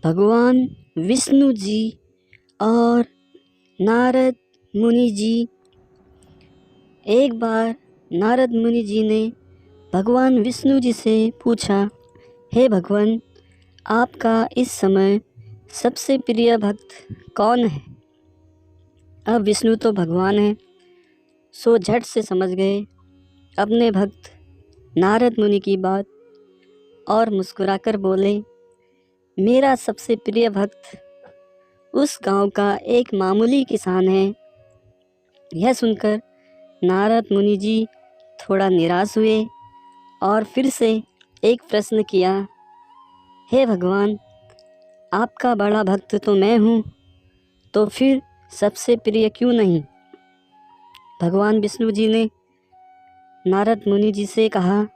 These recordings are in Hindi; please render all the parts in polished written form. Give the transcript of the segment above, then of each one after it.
भगवान विष्णु जी और नारद मुनि जी। एक बार नारद मुनि जी ने भगवान विष्णु जी से पूछा, हे भगवान, आपका इस समय सबसे प्रिय भक्त कौन है? अब विष्णु तो भगवान है, सो झट से समझ गए अपने भक्त नारद मुनि की बात और मुस्कुराकर बोले, मेरा सबसे प्रिय भक्त उस गांव का एक मामूली किसान है। यह सुनकर नारद मुनि जी थोड़ा निराश हुए और फिर से एक प्रश्न किया, हे भगवान, आपका बड़ा भक्त तो मैं हूँ, तो फिर सबसे प्रिय क्यों नहीं? भगवान विष्णु जी ने नारद मुनि जी से कहा,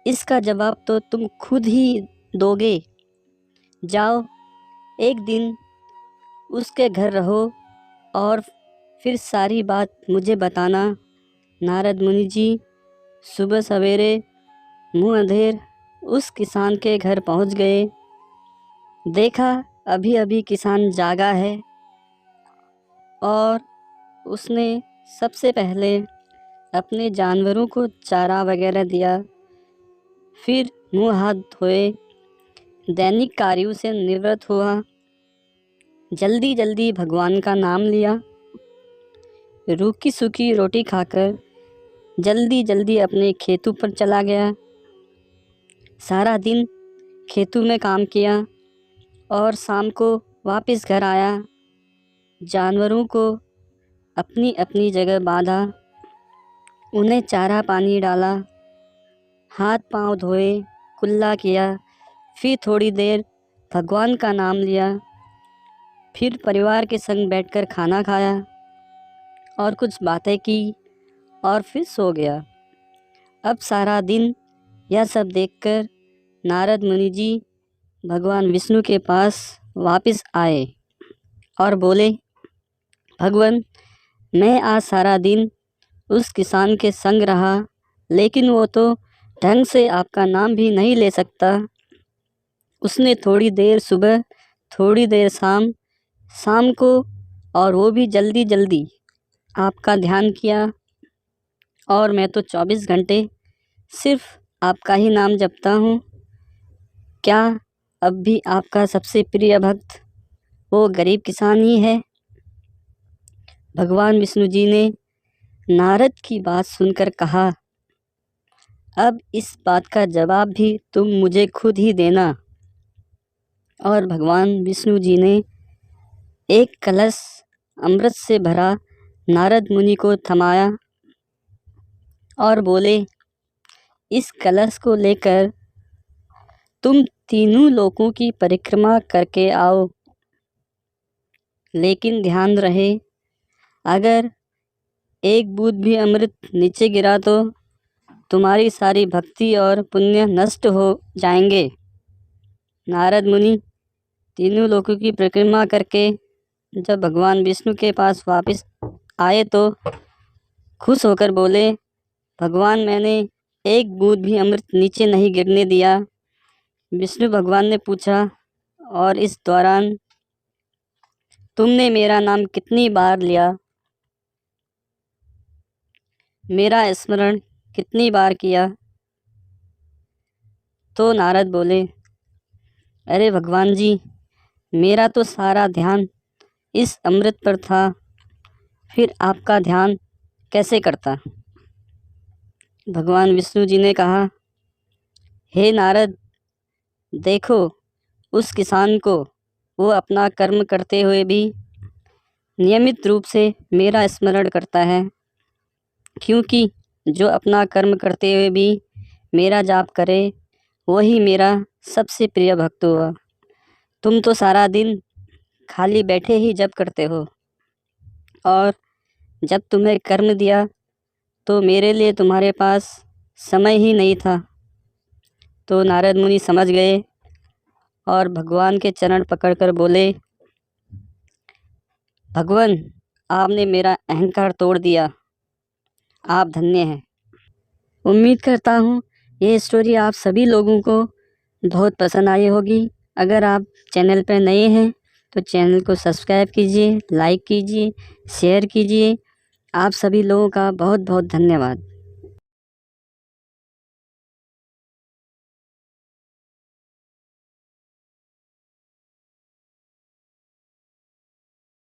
इसका जवाब तो तुम खुद ही दोगे। जाओ, एक दिन उसके घर रहो और फिर सारी बात मुझे बताना। नारद मुनि जी सुबह सवेरे मुँह अंधेर उस किसान के घर पहुंच गए। देखा अभी अभी किसान जागा है और उसने सबसे पहले अपने जानवरों को चारा वगैरह दिया, फिर मुंह हाथ धोए, दैनिक कार्यों से निवृत्त हुआ, जल्दी जल्दी भगवान का नाम लिया, रूखी सूखी रोटी खाकर जल्दी जल्दी अपने खेतों पर चला गया। सारा दिन खेतों में काम किया और शाम को वापस घर आया। जानवरों को अपनी अपनी जगह बांधा, उन्हें चारा पानी डाला, हाथ पांव धोए, कुल्ला किया, फिर थोड़ी देर भगवान का नाम लिया, फिर परिवार के संग बैठकर खाना खाया और कुछ बातें की और फिर सो गया। अब सारा दिन यह सब देखकर नारद मुनि जी भगवान विष्णु के पास वापस आए और बोले, भगवान, मैं आज सारा दिन उस किसान के संग रहा, लेकिन वो तो ढंग से आपका नाम भी नहीं ले सकता। उसने थोड़ी देर सुबह, थोड़ी देर शाम को, और वो भी जल्दी जल्दी आपका ध्यान किया, और मैं तो 24 घंटे सिर्फ आपका ही नाम जपता हूँ। क्या अब भी आपका सबसे प्रिय भक्त वो गरीब किसान ही है? भगवान विष्णु जी ने नारद की बात सुनकर कहा, अब इस बात का जवाब भी तुम मुझे खुद ही देना। और भगवान विष्णु जी ने एक कलश अमृत से भरा नारद मुनि को थमाया और बोले, इस कलश को लेकर तुम तीनों लोकों की परिक्रमा करके आओ, लेकिन ध्यान रहे, अगर एक बूंद भी अमृत नीचे गिरा तो तुम्हारी सारी भक्ति और पुण्य नष्ट हो जाएंगे। नारद मुनि तीनों लोकों की परिक्रमा करके जब भगवान विष्णु के पास वापस आए तो खुश होकर बोले, भगवान, मैंने एक बूंद भी अमृत नीचे नहीं गिरने दिया। विष्णु भगवान ने पूछा, और इस दौरान तुमने मेरा नाम कितनी बार लिया? मेरा स्मरण कितनी बार किया? तो नारद बोले, अरे भगवान जी, मेरा तो सारा ध्यान इस अमृत पर था, फिर आपका ध्यान कैसे करता? भगवान विष्णु जी ने कहा, हे नारद, देखो उस किसान को, वो अपना कर्म करते हुए भी नियमित रूप से मेरा स्मरण करता है, क्योंकि जो अपना कर्म करते हुए भी मेरा जाप करे वही मेरा सबसे प्रिय भक्त हुआ। तुम तो सारा दिन खाली बैठे ही जप करते हो, और जब तुम्हें कर्म दिया तो मेरे लिए तुम्हारे पास समय ही नहीं था। तो नारद मुनि समझ गए और भगवान के चरण पकड़कर बोले, भगवान, आपने मेरा अहंकार तोड़ दिया, आप धन्य हैं। उम्मीद करता हूँ ये स्टोरी आप सभी लोगों को बहुत पसंद आई होगी। अगर आप चैनल पर नए हैं तो चैनल को सब्सक्राइब कीजिए, लाइक कीजिए, शेयर कीजिए। आप सभी लोगों का बहुत बहुत धन्यवाद।